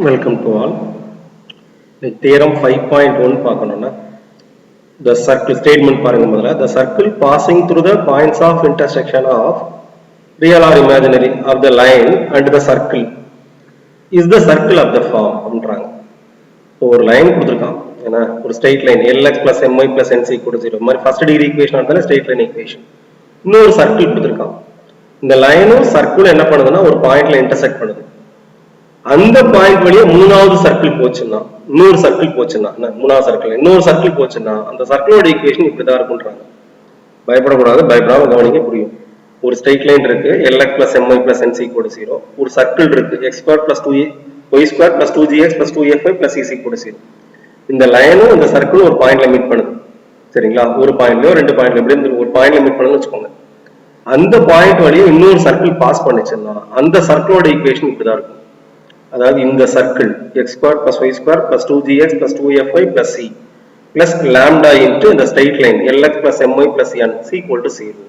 Welcome to all. Theorem 5.1 பார்க்கணும்னா the circle statement பாருங்க முதல்ல the circle passing through the points of intersection of real or imaginary of the line and the circle is the circle of the form அப்படின்றாங்க. ஒரு line கொடுத்திருக்கான் ஏனா ஒரு straight line lx plus my plus nc equal to 0 மாதிரி first degree equation ஆனதால straight line equation. இன்னொரு circle கொடுத்திருக்கான். இந்த லைனும் சர்க்கிளும் என்ன பண்ணுதுன்னா ஒரு பாயிண்ட்ல இன்டர்செக்ட் பண்ணுது. அந்த பாயிண்ட் வழியா மூணாவது சர்க்கிள் போச்சுன்னா இன்னொரு சர்க்கிள் போச்சுன்னா மூணாவது சர்க்கிள் இன்னொரு சர்க்கிள் போச்சுன்னா அந்த சர்க்கிளோட ஈக்குவேஷன் இப்படிதான் இருக்குன்றாங்க. பயப்படக்கூடாது, பயப்படாம கவனிக்க புரியும். ஒரு ஸ்ட்ரெயிட் லைன் இருக்கு lx plus my plus nc equal to 0. ஒரு சர்க்கிள் இருக்கு x squared plus 2y squared plus 2gx plus 2fy plus c equal to 0. இந்த லைனும் இந்த சர்க்கிளும் ஒரு பாயிண்ட்ல மீட் பண்ணுது. சரிங்களா? ஒரு பாயிண்ட்லயோ ரெண்டு பாயிண்ட்ல எப்படி ஒரு பாயிண்ட்ல மீட் பண்ணுன்னு வச்சுக்கோங்க. அந்த பாயிண்ட் வழியா இன்னொரு சர்க்கிள் பாஸ் பண்ணிச்சுன்னா அந்த சர்க்கிளோட ஈக்குவேஷன் இப்படிதான் இருக்கும். அதாவது இந்த circle x squared plus y squared plus 2gx plus 2fy plus c plus lambda into the straight line lx plus my plus n c equal to 0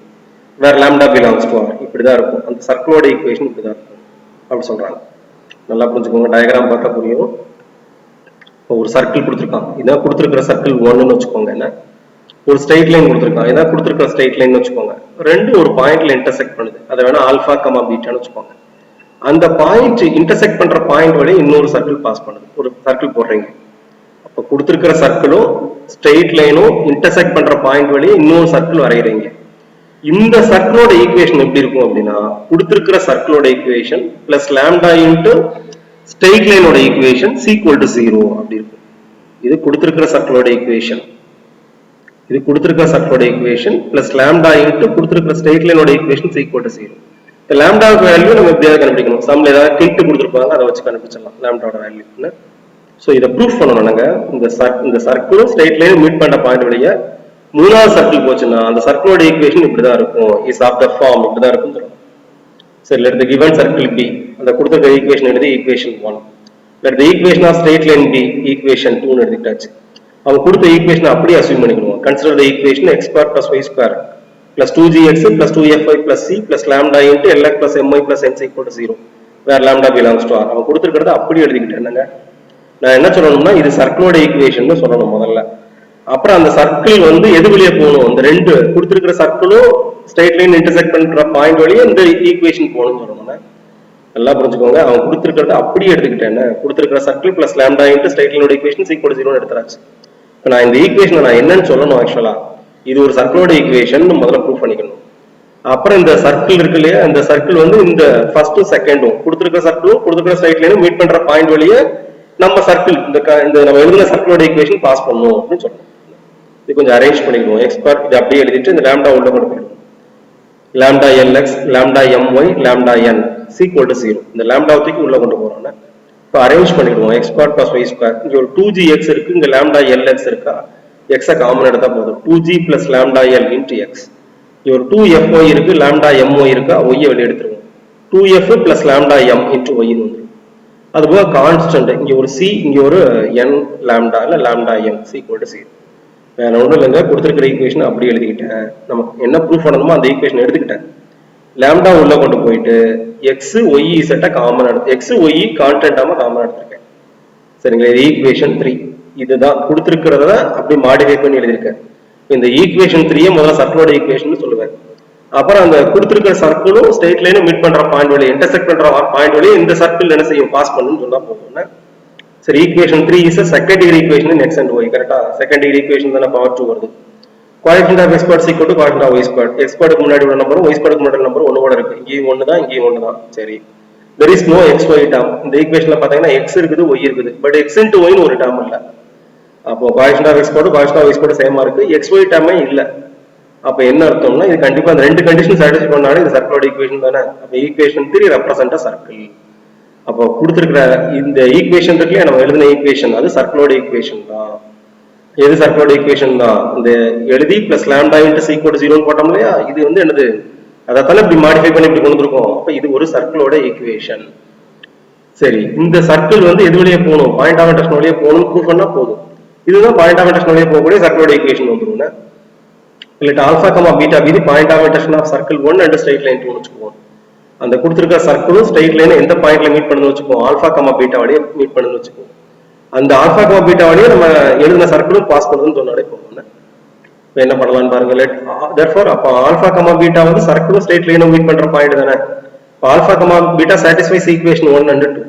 where lambda belongs to r இப்படிதான் இருக்கும். அந்த சர்க்கிளோட equation இப்படிதான் இருக்கும் அப்படி சொல்றாங்க. நல்லா புரிஞ்சுக்கோங்க. Diagram பார்த்தா புரியும். ஒரு சர்க்கிள் கொடுத்திருக்கான். இதான் கொடுத்திருக்கிற சர்க்கிள் 1 ன்னு வச்சுக்கோங்க. என்ன ஒரு ஸ்ட்ரெயிட் லைன் கொடுத்திருக்கான். இதான் கொடுத்திருக்கிற ஸ்ட்ரெயிட் லைன் வச்சுக்கோங்க. ரெண்டு ஒரு பாயிண்ட்ல இன்டர்செக்ட் பண்ணுது. அதை வேணா ஆல்பா கமா பீட்டான்னு வச்சுக்கோங்க. அந்த பாயிண்ட் இன்டர்செக்ட் பண்ற பாயிண்ட் வழியா இன்னொரு சர்க்கிள் பாஸ் பண்ணுது. ஒரு சர்க்கிள் போடுறீங்க. அப்ப கொடுத்திருக்கிற சர்க்கிளும் ஸ்ட்ரெயிட் லைனும் இன்டர்செக்ட் பண்ற பாயிண்ட் வழியா இன்னொரு சர்க்கிள் வரைகிறீங்க. இந்த சர்க்கிளோட ஈக்குவேஷன் எப்படி இருக்கும் அப்படின்னா கொடுத்திருக்கிற சர்க்கிளோட equation plus lambda into straight லைனோட ஈக்குவேஷன் ஈக்குவல் டு 0 அப்படி இருக்கும். இது கொடுத்திருக்கிற சர்க்கிளோட ஈக்குவேஷன். இது கொடுத்திருக்கிற சர்க்கிளோட ஈக்குவேஷன் பிளஸ் லாம்டா இன்டு கொடுத்திருக்கிற ஸ்ட்ரெயிட் லைனோட ஈக்குவேஷன் ஈக்குவல் டு 0. இந்த லாம்டா வேல்யூ நம்ம எப்படியாவது கண்டுபிடிக்கணும். சம்ல ஏதாவது டில்ட் கொடுத்துருப்பாங்க, அதை வச்சு கண்டுபிடிச்சிடலாம் லாம்டாவோட வேல்யூ. ஸோ இதை ப்ரூஃப் பண்ணணும். நாங்க இந்த சர்க்கிளும் ஸ்ட்ரெயிட் லைனும் மீட் பண்ண பாயிண்ட் வழியா மூணாவது சர்க்கிள் போச்சுன்னா அந்த சர்க்கிளோட ஈக்குவேஷன் இப்படிதான் இருக்கும். இஸ் ஆஃப் த ஃபார்ம் இப்படிதான் இருக்கும் சொல்றோம். சரி, let the given circle be. அந்த கொடுத்திருக்கிற ஈக்குவேஷன் எழுதி equation 1. Let the equation of straight line be equation 2 ன்னு எடுத்துட்டாச்சு. அவங்க கொடுத்த ஈக்குவேஷன் அப்படியே அஸ்யூம் பண்ணிக்கணும். Consider the equation x squared plus y squared plus 2gx plus 2fy plus c plus lambda into lx plus my plus nc equal to 0 where lambda belongs to r. அவன் கொடுத்திருக்கிறத அப்படியே எழுதிக்கிட்டேன். நான் என்ன சொல்லணும்னா இது சர்க்கிளோட ஈக்குவேஷன் சொல்லணும் முதல்ல. அப்புறம் அந்த சர்க்கிள் வந்து எது வழியா போகணும், அந்த ரெண்டு கொடுத்திருக்கிற சர்க்கிளும் ஸ்ட்ரெயிட் லைன் இன்டர்செக்ட் பண்ற பாயிண்ட் வழியா இந்த ஈக்குவேஷன் போகணும்னு சொல்லணும். நல்லா புரிஞ்சுக்கோங்க. அவன் கொடுத்திருக்கிறத அப்படியே எடுத்துக்கிட்டேன். கொடுத்திருக்கிற circle plus lambda into straight லைனோட ஈக்குவேஷன் ஈக்குவல் டு 0 எடுத்துறாச்சு. இப்போ நான் இந்த ஈக்குவேஷனை நான் என்னன்னு சொல்லணும், ஆக்சுவலா இது ஒரு சர்க்கிளோட ஈக்குவேஷன் முதல்ல ப்ரூவ் பண்ணிக்கணும். அப்புறம் இந்த சர்க்கிள் இருக்கு இல்லையா, இந்த சர்க்கிள் வந்து இந்த ஃபர்ஸ்ட் செகண்டும் கொடுத்திருக்கிற சர்க்கிளும் கொடுத்திருக்கிற ஸ்ட்ரெயிட் லைனும் மீட் பண்ற பாயிண்ட் வழியே நம்ம சர்க்கிள் இந்த நம்ம எழுதின சர்க்கிளோட ஈக்குவேஷன் பாஸ் பண்ணணும் அப்படின்னு சொல்லணும். இது கொஞ்சம் அரேஞ்ச் பண்ணிக்கணும். எக்ஸ்பர்ட் இது அப்படியே எழுதிட்டு இந்த லாம்டா உள்ள கொண்டு போயிடும். Lambda LX lambda MY lambda n equal to 0. இந்த லாம்டா தூக்கி உள்ள கொண்டு போறோம்னா இப்போ அரேஞ்ச் பண்ணிடுவோம். x squared plus y squared இங்க ஒரு 2gx இருக்கு, இங்க லாம்டா lx இருக்கா, x காமன் எடுத்தா போதும். 2g plus lambda l into x. இங்க ஒரு 2fy இருக்கு, லாம்டா my இருக்கா, y வெளிய எடுத்துருவோம். 2f plus lambda m into y ன்னு வந்துரும். அதுபோல கான்ஸ்டன்ட் இங்க ஒரு c, இங்க ஒரு n லாம்டா இல்ல லாம்டா m equal to 0. வேற ஒன்றும் இல்லைங்க. கொடுத்திருக்கிற ஈக்குவேஷன் அப்படி எழுதிக்கிட்டேன். நமக்கு என்ன ப்ரூஃப் பண்ணணுமோ அந்த ஈக்குவேஷன் எடுத்துக்கிட்டேன். லாம்டா உள்ள கொண்டு போயிட்டு x y z காமன் எடுத்து x y கான்ஸ்டன்டாம காமன் எடுத்துருக்கேன். சரிங்களா? இது ஈக்குவேஷன் 3. இதுதான் கொடுத்திருக்கிறத அப்படி மாடிஃபை பண்ணி எழுதியிருக்கேன். இந்த ஈக்குவேஷன் 3 முதல்ல சர்க்கிளோட ஈக்குவேஷன் சொல்லுவேன். அப்புறம் அந்த கொடுத்திருக்கிற சர்க்கிளும் ஸ்ட்ரெயிட் லைனும் மீட் பண்ற பாயிண்ட் வழியா இன்டர்செக்ட் பண்ற பாயிண்ட் வழியா இந்த சர்க்கிள் என்ன செய்யும், பாஸ் பண்ணுன்னு சொன்னா போதும். சரி, equation 3 is second degree equation in x and y. கரெக்டா? செகண்ட் டிகிரி ஈக்குவேஷன் தான பவர் 2 வருது. Coefficient of x squared equal to coefficient of y squared. x squared முன்னாடி உள்ள நம்பரும் y squared முன்னாடி நம்பர் 1 கூட இருக்கு. இங்கேயும் 1 தான், இங்கேயும் 1 தான். சரி, there is no xy term. இந்த ஈக்குவேஷன்ல பாத்தீங்கன்னா x இருக்குது, y இருக்குது. பட் x into y ன்னு ஒரு டேர்ம் இல்ல. அப்போ coefficient of x squared coefficient of y squared சேமா இருக்கு, xy டேர்மே இல்ல. அப்ப என்ன அர்த்தம்னா இது கண்டிப்பா அந்த ரெண்டு கண்டிஷன் சாட்டிஸ்ஃபை பண்ணாலே இது சர்க்கிளோட ஈக்குவேஷன் தானே. அப்ப ஈக்குவேஷன் 3 ரெப்ரசன்ட் சர்க்கிள். அப்போ கொடுத்திருக்கிற இந்த ஈக்குவேஷன் இருக்குல்ல, நம்ம எழுதின ஈக்குவேஷன் அது சர்க்கிளோட ஈக்குவேஷன் தான். எது சர்க்கிளோட ஈக்குவேஷன் தான்? இந்த எழுதி plus lambda into equal to 0 போட்டோம் இல்லையா, இது வந்து என்னது, அதைத்தானே இப்படி மாடிஃபை பண்ணி இப்படி கொண்டு வந்திருக்கோம். அப்ப இது ஒரு சர்க்கிளோட ஈக்குவேஷன். சரி, இந்த சர்க்கிள் வந்து எது வழியே போகணும், பாயிண்ட் ஆஃப் இன்டர்செக்ஷன் வழியே போகணும் ப்ரூஃப் பண்ணா போதும். இதுதான் பாயிண்ட் ஆஃப் இன்டர்செக்ஷன் வழியே போகக்கூடிய சர்க்கிளோட ஈக்குவேஷன் வந்துருங்க. இல்ல alpha comma beta be the point of intersection of circle 1 and straight line 2 வச்சுக்குவோம். அந்த கொடுத்துருக்க சர்க்கிளும் ஸ்ட்ரெயிட் லைன் எந்த பாயிண்ட்ல மீட் பண்ணுன்னு வச்சுக்கோம், ஆல்பா கமா பீட்டா வழியே மீட் பண்ணுன்னு வச்சுக்கோம். அந்த ஆல்பா கமா பீட்டா வழியே நம்ம எழுதின சர்க்கிளும் பாஸ் பண்ணுதுன்னு சொன்னாலே போகும். இப்போ என்ன பண்ணலாம்னு பாருங்க. therefore அப்போ ஆல்பா கமா பீட்டா வந்து சர்க்கிளும் ஸ்ட்ரெயிட் லைனும் மீட் பண்ற பாயிண்ட் தானே. Alpha comma beta satisfies equation 1 and 2.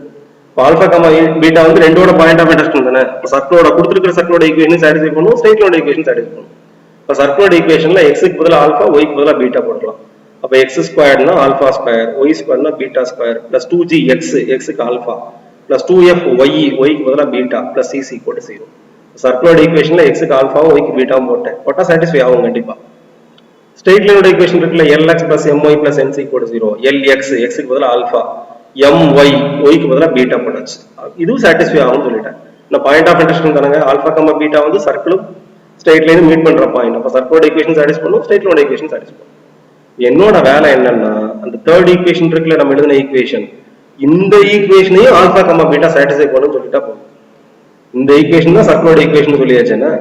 Alpha comma beta வந்து ரெண்டோட பாயிண்ட் ஆஃப் இன்டர்செக்ஷன் தானே. சர்க்கிளோட கொடுத்துருக்கிற சர்க்கிளோட ஈக்குவேஷன் சாட்டிஸ்ஃபை பண்ணும், ஸ்ட்ரெயிட் லைனோட ஈக்குவேஷன் சாட்டிஸ்ஃபை பண்ணும். இப்போ சர்க்கிளோட ஈக்குவேஷன்ல எக்ஸுக்கு பதிலாக ஆல்பா, ஒய்க்கு பதிலாக பீட்டா போடலாம். அப்போ எக்ஸ் ஸ்கொயர்னா ஆல்பா ஸ்கொயர், ஒய் ஸ்கொயர்னா பீட்டா ஸ்கொயர் பிளஸ் 2g எக்ஸுக்கு ஆல்பா பிளஸ் 2f ஒய்க்கு பதிலாக beta plus c c equal to 0. Circular ஈக்குவேஷன்ல எக்ஸுக்கு ஆல்பாவும் ஒய்க்கு பீட்டாவும் போட்டா சாட்டிஸ்ஃபை ஆகும் கண்டிப்பா. ஸ்ட்ரெயிட் லைனோட ஈக்குவேஷன் இருக்குல்ல, lx plus my plus nc equal to 0. lx எக்ஸுக்கு பதிலாக ஆல்பா, my ஒய்க்கு பதிலாக பீட்டா போட்டாச்சு. இதுவும் சாட்டிஸ்ஃபை ஆகும்னு சொல்லிட்டேன். இந்த பாயிண்ட் ஆஃப் இன்டர்செக்ஷன் தானங்க. ஆல்பா கமா பீட்டா வந்து சர்க்கிளும் ஸ்ட்ரெயிட் லைனும் மீட் பண்ற பாயிண்ட். அப்போ சர்க்குலர் ஈக்குவேஷன் சாட்டிஸ்ஃபை பண்ணும், ஸ்ட்ரெயிட் லைனோட ஈக்குவேஷன் சாட்டிஸ்ஃபை பண்ணும். என்னோட வேலை என்னன்னா, அந்த தேர்ட் ஈக்குவேஷன் இருக்குல்ல, நம்ம எழுதின ஈக்குவேஷன், இந்த ஈக்குவேஷனையும் ஆல்பா கமா பீட்டா சாட்டிஸ்ஃபை பண்ணுன்னு சொல்லிட்டா போதும். இந்த ஈக்குவேஷன் தான் சர்க்குலர் ஈக்குவேஷன் சொல்லியாச்சுன்னா,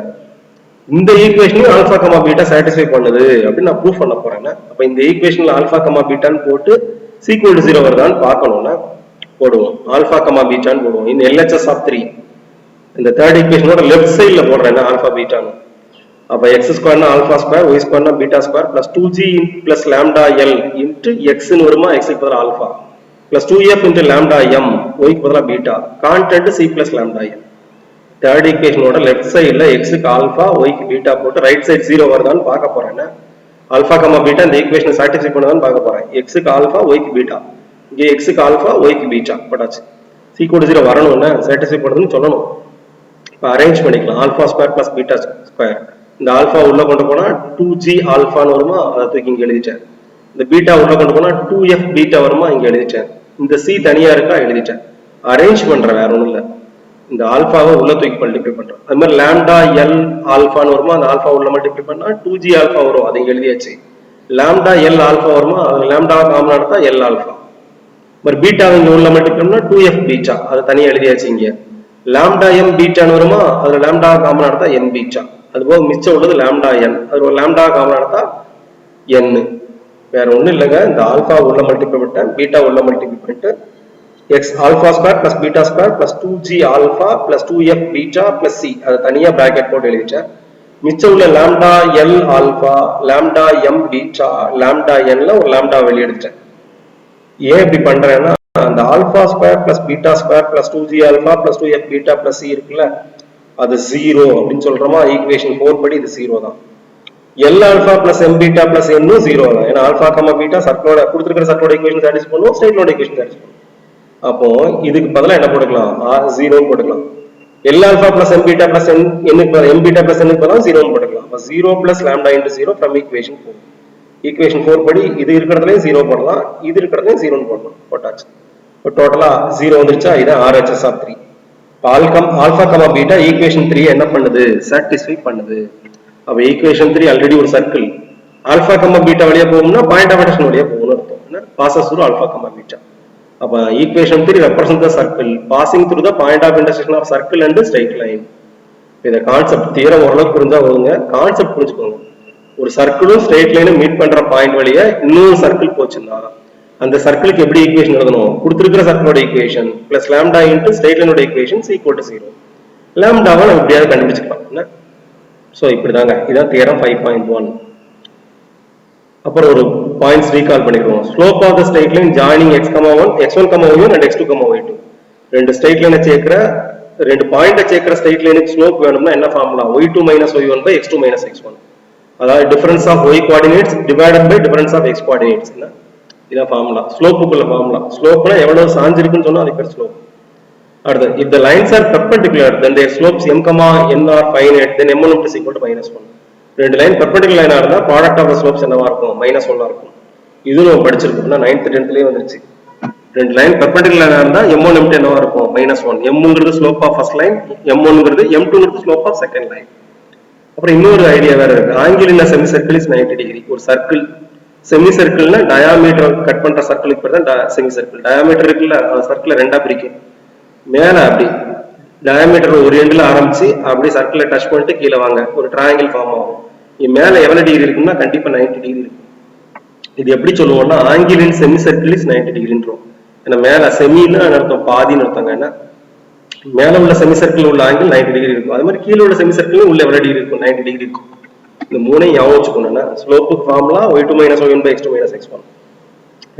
இந்த ஈக்குவேஷனையும் ஆல்பா கமா பீட்டா சாட்டிஸ்ஃபை பண்ணுது அப்படின்னு நான் ப்ரூஃப் பண்ண போறேன். அப்ப இந்த ஈக்குவேஷன்ல ஆல்பா கமா பீட்டான்னு போட்டு சீக்வல் டு 0 வருதான்னு பார்க்கணும்னா போடுவோம். ஆல்பா கமா பீட்டான்னு போடுவோம். இந்த LHS ஆஃப் 3 இந்த தேர்ட் ஈக்குவேஷனோட லெஃப்ட் சைட்ல போடுறேன் ஆல்பா பீட்டான்னு. அப்ப எக்ஸ் ஸ்கொயர்னா ஆல்பா ஸ்கொயர், ஒய் ஸ்கொயர்னா beta square plus 2g plus lambda l into எக்ஸ்ன்னு வருமா, எக்ஸுக்கு பதிலாக alpha plus 2f into lambda m ஒய்க்கு பதிலாக beta constant c plus lambda l. Third ஈக்குவேஷனோட லெஃப்ட் சைடுல எக்ஸுக்கு ஆல்பா ஒய்க்கு பீட்டா போட்டு ரைட் சைடு 0 வருதான்னு பார்க்க போறேன். ஆல்பா கமா பீட்டா இந்த ஈக்குவேஷனை சாட்டிஸ்ஃபை பண்ணுதான்னு பார்க்க போறேன். எக்ஸுக்கு ஆல்பா ஒய்க்கு பீட்டா, இங்கே எக்ஸுக்கு ஆல்பா ஒய்க்கு பீட்டா போட்டாச்சு. சீக்வல் டு 0 வரணும்னா சாட்டிஸ்ஃபை பண்ணுதுன்னு சொல்லணும். இப்போ அரேஞ்ச் பண்ணிக்கலாம். Alpha square plus beta square, இந்த ஆல்பா உள்ள கொண்டு போனா 2g ஆல்பான்னு வருமா, அதை தூக்கி இங்க எழுதிட்டேன். இந்த பீட்டா உள்ள கொண்டு போனா 2f பீட்டா வருமா, இங்க எழுதிட்டேன். இந்த சி தனியா இருக்கா, எழுதிட்டேன். அரேஞ்ச் பண்றேன், வேற ஒண்ணும் இல்ல. இந்த ஆல்பாவை உள்ள தூக்கி மல்டிப்ளை பண்றேன். அது மாதிரி லாம்டா எல் ஆல்பான்னு வருமா, அந்த ஆல்பா உள்ள மல்டிப்ளை பண்ணா 2g ஆல்பா வரும், அதை எழுதியாச்சு. லாம்டா எல் ஆல்பா வருமா, அது லாம்டாவை காமன் எடுத்தா எல் ஆல்பா. மாதிரி பீட்டாவை இங்க உள்ள மல்டிப்ளை பண்ணா 2f பீட்டா, அதை தனியா எழுதியாச்சு. இங்க லாம்டா எம் பீட்டான்னு வருமா, அதுல லாம்டாவை காமன் எடுத்தா என் பீட்டா. அதுபோக மிச்சம் உள்ளது லாம்டா என், அது ஒரு லாம்டா காமன் எடுத்தா என். வேற ஒண்ணும் இல்லைங்க. இந்த ஆல்பா உள்ள மல்டிப்ளை பண்ணிட்டேன், பீட்டா உள்ள மல்டிப்ளை பண்ணிட்டு x alpha square plus beta square plus 2g alpha plus 2f beta plus c அது தனியா பிராக்கெட் போட்டு எழுதிட்டேன். மிச்சம் உள்ள lambda l alpha, lambda m beta, lambda என்ல ஒரு லாம்டா வெளியே எடுத்துட்டேன். ஏன் இப்படி பண்றேன்னா, அந்த alpha square plus beta square plus 2g alpha plus 2f beta plus c இருக்குல்ல, அது 0 அப்படின்னு சொல்றோமா. ஈக்குவேஷன் 4 படி இது 0 தான். L alpha plus m beta plus என்னும் 0 தான். ஏன்னா ஆல்பா கமா பீட்டா சர்க்கிளோட கொடுத்துருக்கிற சர்க்கிளோட ஈக்குவேஷன் சாட்டிஸ்ஃபை பண்ணுவோம், ஸ்ட்ரெயிட் ஈக்குவேஷன் சாட்டிஸ்ஃபை பண்ணுவோம். அப்போ இதுக்கு பதிலாக என்ன போட்டுக்கலாம், 0 போட்டுக்கலாம். L alpha plus m beta plus m beta plus n பதிலாக 0 போட்டுக்கலாம். அப்போ 0 plus lambda into 0 from equation 4. Equation 4 படி இது இருக்கிறதுலையும் 0 போடலாம், இது இருக்கிறதுலையும் 0 போடலாம். போட்டாச்சு. இப்போ டோட்டலா 0 வந்துருச்சா. இதான் RHS ஆஃப் 3. ஆல்பா கமா பீட்டா ஈக்குவேஷன் 3 என்ன பண்ணுது, சாட்டிஸ்ஃபை பண்ணுது. அப்போ ஈக்குவேஷன் 3 ஆல்ரெடி ஒரு சர்க்கிள். ஆல்பா கமா பீட்டா வழியா போகும்னா பாயிண்ட் ஆஃப் இன்டர்செக்ஷன் வழியா போகணும்னு அர்த்தம். Passes through alpha comma beta. அப்ப equation 3 represents the circle passing through the point of intersection of circle and straight line. இந்த கான்செப்ட் தியரம் ஓரளவுக்கு புரிஞ்சா போதுங்க. கான்செப்ட் புரிஞ்சுக்கோங்க. ஒரு சர்க்கிளும் ஸ்ட்ரெயிட் லைனும் மீட் பண்ற பாயிண்ட் வழியா இன்னொரு சர்க்கிள் போச்சுன்னா அந்த சர்க்கிளுக்கு எப்படி ஈக்குவேஷன் எழுதணும், கொடுத்திருக்கிற சர்க்கிளோட equation plus lambda into straight லைனோட ஈக்குவேஷன் ஈக்குவல் டு 0. லாம்டாவை நம்ம எப்படியாவது கண்டுபிடிச்சுக்கலாம். சோ இப்படிதாங்க. இதான் தியரம் 5.1. அப்புறம் ஒரு பாயிண்ட்ஸ் ரீகால் பண்ணிடுவோம். Slope of the straight line joining x1, y1 and x2, y2. ரெண்டு ஸ்ட்ரெயிட் லைனை சேர்க்கிற, ரெண்டு பாயிண்டை சேர்க்கிற ஸ்ட்ரெயிட் லைனுக்கு ஸ்லோப் வேணும்னா என்ன formula, y2 minus y1 by x2 minus x1. அதாவது difference of y coordinates divided by difference of x coordinates. இதான் ஃபார்முலா, ஸ்லோப்புக்குள்ள ஃபார்முலா. ஸ்லோப்னா எவ்வளவு சாஞ்சிருக்குன்னு சொன்னா அது பேர் ஸ்லோப். அடுத்து, if the lines are perpendicular then their slopes m, n are finite, then m1 is equal to -1. ரெண்டு லைன் பெர்பெண்டிகுலர் லைனா இருந்தா ப்ராடக்ட் ஆஃப் தி ஸ்லோப்ஸ் என்னவா இருக்கும், -1 இருக்கும். இது நம்ம படிச்சிருக்கோம்னா 9th 10thலயே வந்துருச்சு. ரெண்டு லைன் பெர்பெண்டிகுலர் லைனா இருந்தா m1 m2 என்னவா இருக்கும், -1. m1ங்கிறது ஸ்லோப் ஆஃப் ஃபர்ஸ்ட் லைன், m1ங்கிறது m2ங்கிறது ஸ்லோப் ஆஃப் செகண்ட் லைன். அப்புறம் இன்னொரு ஐடியா வேற இருக்கு. Angle in semi circle is 90 degree. ஒரு சர்க்கிள் செமி சர்க்கிள்னா டயாமீட்டர் கட் பண்ற சர்க்கிளுக்கு பேர் தான் செமி சர்க்கிள். டயாமீட்டர் இருக்குல்ல, அந்த சர்க்கிளை ரெண்டா பிரிக்கும். மேல அப்படி டயாமீட்டர் ஒரு எண்ட்ல ஆரம்பிச்சு அப்படி சர்க்கிளை டச் பண்ணிட்டு கீழே வாங்க, ஒரு ட்ரையாங்கிள் ஃபார்ம் ஆகும். மேல எவ்வளவு டிகிரி இருக்குன்னா கண்டிப்பா 90 டிகிரி இருக்கும். இது எப்படி சொல்லுவோம்னா angle in semi circle is 90 டிகிரின்றோம். ஏன்னா மேல செமின்னா அர்த்தம் பாதின்னு அர்த்தங்க. என்ன மேல உள்ள செமி சர்க்கிள் உள்ள ஆங்கிள் 90 டிகிரி இருக்கும். அது மாதிரி கீழே உள்ள செமி சர்க்கிள் உள்ள எவ்வளவு டிகிரி இருக்கும்? 90 டிகிரி இருக்கும். இந்த மூணையும் ஞாபகம் வச்சுக்கணும்னா ஸ்லோப்புக்கு formula y2 minus y1 by x2 minus x1.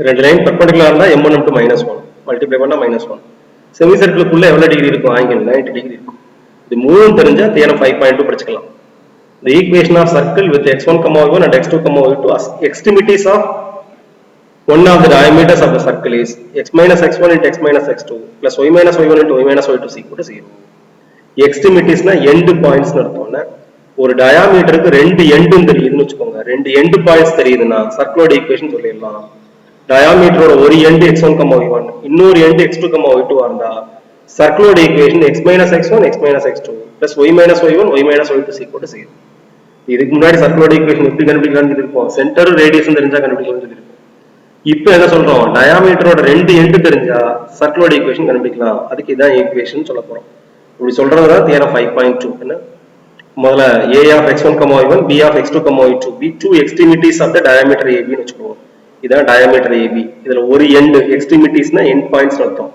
ரெண்டு லைன் பெர்பெண்டிகுலரா இருந்தா m1 m2 -1 மல்டிப்ளை பண்ணா -1. செமி சர்க்கிளுக்குள்ள எவ்வளவு டிகிரி இருக்கும்? ஆங்கிள் 90 டிகிரி இருக்கும். இது மூணும் தெரிஞ்சா தியரம் 5.2 படிச்சுக்கலாம். The equation of circle with x1, y1 and x2, y2 as extremities of one of the diameters of the circle is x minus x1 into x minus x2 plus y minus y1 into y minus y2 is equal to 0. Extremities na end points னு அர்த்தம்னா ஒரு டயாமீட்டருக்கு ரெண்டு எண்டும் தெரியுதுன்னு வச்சுக்கோங்க. ரெண்டு end points தெரியுதுன்னா சர்க்கிளோட equation சொல்லிடலாம். டயாமீட்டரோட ஒரு எண்ட் x1, y1 இன்னொரு எண்ட் x2, y2 இருந்தா சர்க்கிளோட equation x minus x1 x minus x2 plus y minus y1 y minus y2 is equal to 0. இதுக்கு முன்னாடி சர்க்கிளோட ஈக்குவேஷன் எப்படி கண்டுபிடிக்கலாம்னு இருக்கும்? சென்டர் ரேடியஸ் தெரிஞ்சா கண்டுபிடிக்கலாம்னு சொல்லிருக்கோம். இப்போ என்ன சொல்றோம்? டயாமீட்டரோட ரெண்டு எண்ட் தெரிஞ்சா சர்க்கிளோட ஈக்குவேஷன் கண்டுபிடிக்கலாம். அதுக்கு இதான் ஈக்குவேஷன் சொல்ல போறோம். இப்படி சொல்றதுதான் தியரம் 5.2. என்ன முதல்ல a of x1, y1 b of x2, y2 be two extremities of the diameter AB னு வெச்சுக்குவோம். இதான் diameter AB. இதுல ஒரு எண்ட் எக்ஸ்ட்ரீமிட்டிஸ்னா எண்ட் பாயிண்ட்ஸ் அர்த்தம்.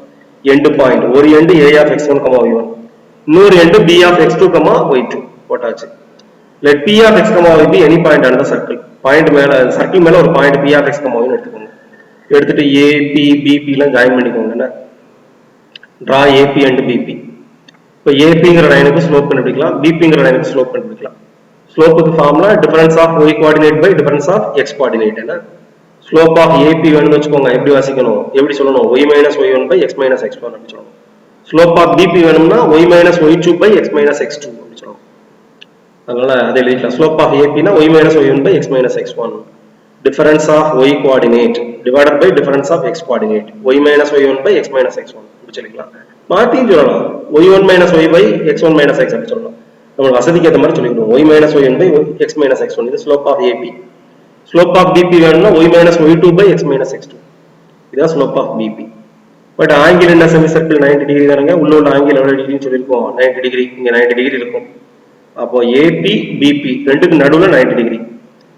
எண்ட் பாயிண்ட் ஒரு end a of x1, y1 இன்னொரு end b of x2, y2 போட்டாச்சு. let p of x, y be any point on the circle. Point மேல சர்க்கிள் மேல ஒரு point p of x, y னு எடுத்துக்கோங்க. எடுத்துட்டு a p b p எல்லாம் join பண்ணிக்கோங்க. என்ன draw AP and BP. இப்போ ஏபிங்கிற லைனுக்கு ஸ்லோப் கண்டுபிடிக்கலாம், பிபிங்கிற லைனுக்கு ஸ்லோப் கண்டுபிடிக்கலாம். ஸ்லோப்புக்கு formula difference of y coordinate by difference of x coordinate. என்ன ஸ்லோப் ஆஃப் ஏபி வேணும்னு வச்சுக்கோங்க. எப்படி வாசிக்கணும்? எப்படி சொல்லணும்? y minus y1 by x minus x1 அப்படி சொல்லணும். ஸ்லோப் ஆஃப் பிபி வேணும்னா y minus y2 by x minus x2 அப்படி சொல்லணும். அதனால அதை எழுதிக்கலாம். ஸ்லோப் ஆஃப் ஏபினா y minus y1 by x minus x1 difference of y coordinate divided by difference of x coordinate y minus y1 by x minus x1 அப்படி சொல்லிக்கலாம். மாத்தியும் சொல்லலாம் y1 minus y by x1 minus x அப்படி சொல்லலாம். நம்ம வசதிக்கு ஏற்ற மாதிரி சொல்லிடுவோம். y minus y1 by x minus x1 இது slope of AP. Slope of BP வேணும்னா y minus y2 by x minus x2 இதான் slope of BP. But angle என்ன செமி சர்க்கிள் 90 டிகிரி தானங்க. உள்ள உள்ள ஆங்கிள் எவ்வளவு டிகிரின்னு சொல்லியிருக்கோம்? 90 டிகிரி. இங்க 90 டிகிரி இருக்கும். அப்போ AP BP ரெண்டுக்கு நடுவுல 90 டிகிரி.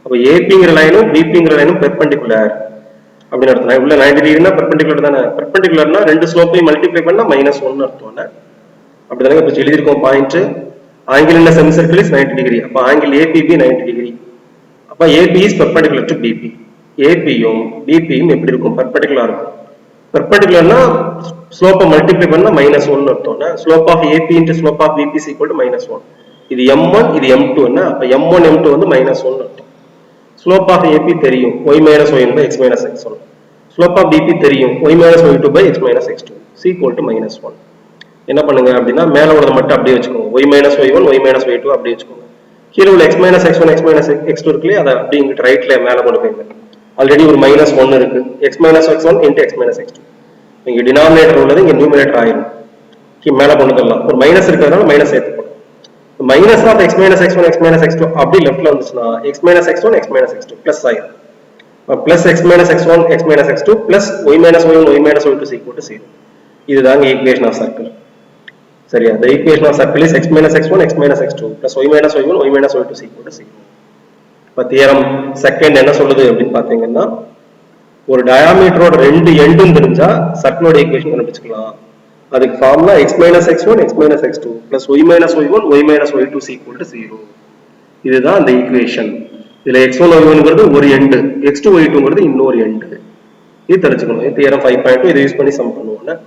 அப்போ ஏபிங்கிற லைனும் பிபிங்கிற லைனும் பெர்பெண்டிகுலர் அப்படின்னு அர்த்தம். உள்ள 90 டிகிரினா பெர்பெண்டிகுலர் தானே. பெர்பெண்டிகுலர்னா ரெண்டு ஸ்லோப்பையும் மல்டிப்ளை பண்ணா -1 அர்த்தம். அப்படிதானே இப்ப எழுதியிருக்கோம் point. Angle in semi circle is 90 degree. அப்ப ஆங்கிள் ஏபிபி 90 டிகிரி. அப்ப AB is perpendicular to PB. ஏபியும் பிபியும் எப்படி இருக்கும்? பெர்பெண்டிகுலரா இருக்கும். பெர்பெண்டிகுலர்னா ஸ்லோப்பை மல்டிப்ளை பண்ணா -1 அர்த்தம். Slope of AB into slope of PB is equal to -1. இது m1 இது m2. என்ன அப்ப m1 m2 வந்து -1 அர்த்தம். ஸ்லோப் ஆஃப் ஏபி தெரியும் y minus y1 by x minus x1. Slope of PB தெரியும் y minus y2 by x minus x2 is equal to -1. என்ன பண்ணுங்க அப்படின்னா மேல உள்ளத மட்டும் அப்படியே வச்சுக்கோங்க. y minus y1 y minus y2 அப்படியே வச்சுக்கோங்க. கீழ உள்ள x minus x1 x minus x2 இருக்குல அத அப்படியே இங்க ரைட்ல மேல கொண்டு போய்ங்க. ஆல்ரெடி ஒரு -1 இருக்கு. x minus x1 into x minus x2. இங்க டினாமினேட்டர் உள்ளது இங்க நியூமரேட்டர் ஆயிரும். மேல கொண்டு வரலாம். ஒரு மைனஸ் இருக்கிறதுனால மைனஸ் சேர்த்து minus of x minus x1 x minus x2 அப்படி லெஃப்ட்ல வந்துச்சுனா x minus x1 x minus x2 plus ஆயிடும். Plus x minus x1 x minus x2 plus y minus y1 y minus y2 is equal to 0. இதுதாங்க equation of circle. சரியா? the equation of circle is x minus x1 x minus x2 plus y minus y1 y minus y2 is equal to 0. இப்ப theorem second என்ன சொல்லுது அப்படின்னு பாத்தீங்கன்னா ஒரு டயாமீட்டரோட ரெண்டு எண்டும் தெரிஞ்சா சர்க்கிளோட ஈக்குவேஷன் கண்டுபிடிச்சுக்கலாம். அதுக்கு formula x minus x1 x minus x2 plus y minus y1 y minus y2 is equal to 0. இதுதான் அந்த ஈக்குவேஷன். இதுல x1 y1ங்கிறது ஒரு எண்ட், x2 y2ங்கிறது இன்னொரு எண்ட். இது தெரிஞ்சுக்கணும். தியரம் 5.2 இதை யூஸ் பண்ணி சம் பண்ணுவோம்.